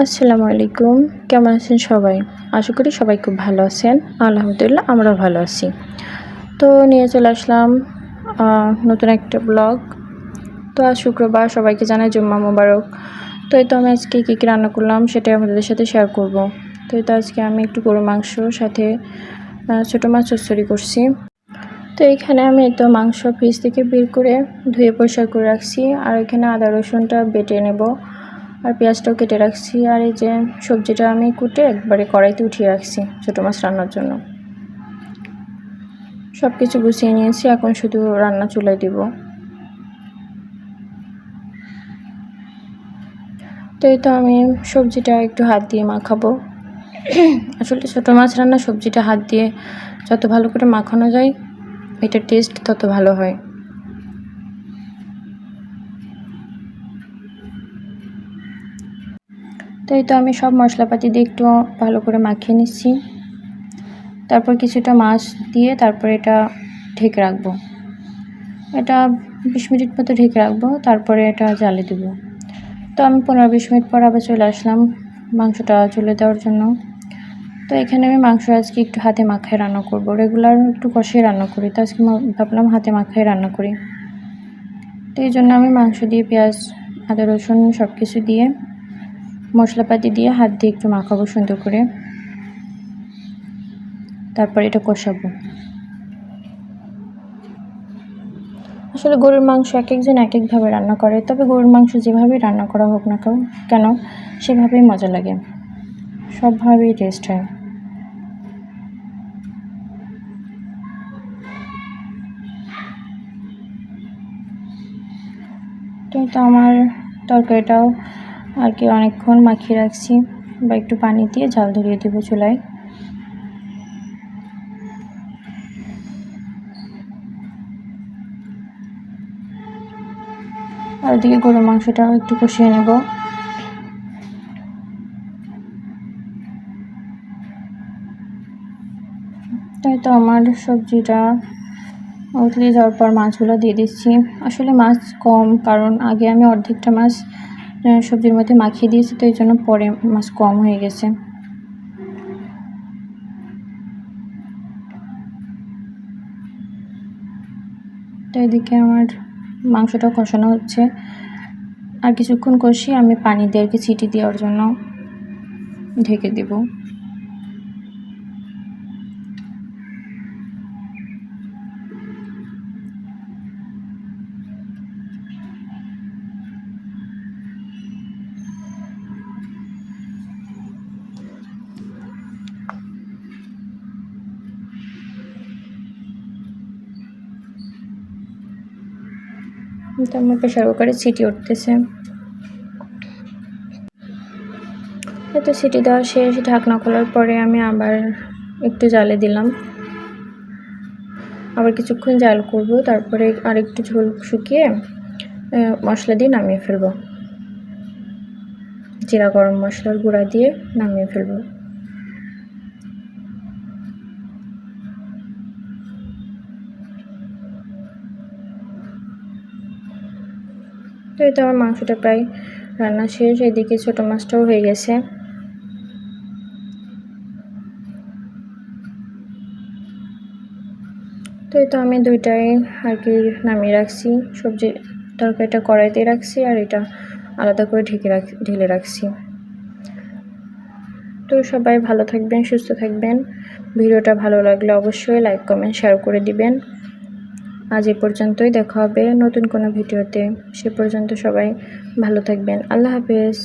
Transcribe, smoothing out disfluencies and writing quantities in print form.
আসসালামু আলাইকুম। কেমন আছেন সবাই? আশা করি সবাই খুব ভালো আছেন। আলহামদুলিল্লাহ আমরাও ভালো আছি। তো নিয়ে চলে আসলাম নতুন একটা ব্লগ। তো আজ শুক্রবার, সবাইকে জানাই জুম্মা মোবারক। তো এই তো আমি আজকে কী রান্না করলাম সেটাই আপনাদের সাথে শেয়ার করব। তো এই তো আজকে আমি একটু গরুর মাংস সাথে ছোটো মাছ চচ্চড়ি করছি। তো এখানে আমি তো মাংস ফ্রিজ থেকে বের করে ধুয়ে পরিষ্কার করে রাখছি, আর এখানে আদা রসুনটা বেটে নেব, আর পেঁয়াজটাও কেটে রাখছি। আর এই যে সবজিটা আমি কুটে একবারে কড়াইতে উঠিয়ে রাখছি ছোটো মাছ রান্নার জন্য। সব কিছু গুছিয়ে নিয়েছি, এখন শুধু রান্না চুলায় দিব। তো এই তো আমি সবজিটা একটু হাত দিয়ে মাখাবো। আসলে ছোটো মাছ রান্না সবজিটা হাত দিয়ে যত ভালো করে মাখানো যায় এটার টেস্ট তত ভালো হয়। তো এই তো আমি সব মশলাপাতি দিয়ে একটু ভালো করে মাখিয়ে নিচ্ছি। তারপর কিছুটা মাছ দিয়ে তারপর এটা ঢেকে রাখবো। এটা 20 মিনিট মতো ঢেকে রাখবো, তারপরে এটা জ্বালে দেব। তো আমি 15-20 মিনিট পর আবার চলে আসলাম মাংসটা চুলে দেওয়ার জন্য। তো এখানে আমি মাংস আজকে একটু হাতে মাখায় রান্না করব। রেগুলার একটু কষিয়ে রান্না করি, তো আজকে ভাবলাম হাতে মাখায় রান্না করি। তো এই জন্য আমি মাংস দিয়ে পেঁয়াজ আদা রসুন সব কিছু দিয়ে মশলাপাতি দিয়ে হাত দিয়ে একটু মাখাবো সুন্দর করে, তারপর এটা কষাবো। আসলে গরুর মাংস এক একজন এক একভাবে রান্না করে, তবে গরুর মাংস যেভাবেই রান্না করা হোক না কেন সেভাবেই মজা লাগে, সবভাবেই টেস্ট হয়। তো আমার তরকারিটাও আর কি অনেকক্ষণ মাখিয়ে রাখছি, বা একটু পানি দিয়ে জাল ধরিয়ে দেবো চুলায়। আর ওদিকে গরুর মাংসটাও একটু কষিয়ে নেব। তাই তো আমার সবজিটা উতলে যাওয়ার পর মাছগুলো দিয়ে দিচ্ছি। আসলে মাছ কম, কারণ আগে আমি অর্ধেকটা মাছ সবজির মধ্যে মাখিয়ে দিয়েছি, তো এই জন্য পরে মাছ কম হয়ে গেছে। তো এদিকে আমার মাংসটাও কষানো হচ্ছে, আর কিছুক্ষণ কষিয়ে আমি পানি দিয়ে আর কি সিটি দেওয়ার জন্য ঢেকে দেব। তো আমার প্রেশার কুকারে সিটি উঠতেছে। তো সিটি দেওয়া শেষ, ঢাকনা খোলার পরে আমি আবার একটু জালে দিলাম, আবার কিছুক্ষণ জাল করব, তারপরে আর একটু ঝোল শুকিয়ে মশলা দিয়ে নামিয়ে ফেলবো। জিরা গরম মশলার গুঁড়া দিয়ে নামিয়ে ফেলবো। তো এই তো আমার মাংসটা প্রায় রান্না শেষ। এদিকে ছোটো মাছটাও হয়ে গেছে। তো এই তো আমি দুইটাই আর কি নামিয়ে রাখছি, সবজি তরকারিটা কড়াইতে রাখছি আর এটা আলাদা করে ঢেলে রাখছি। তো সবাই ভালো থাকবেন, সুস্থ থাকবেন। ভিডিওটা ভালো লাগলে অবশ্যই লাইক কমেন্ট শেয়ার করে দিবেন। আজ এ পর্যন্তই, দেখা হবে নতুন কোনো ভিডিওতে। সে পর্যন্ত সবাই ভালো থাকবেন। আল্লাহ হাফেজ।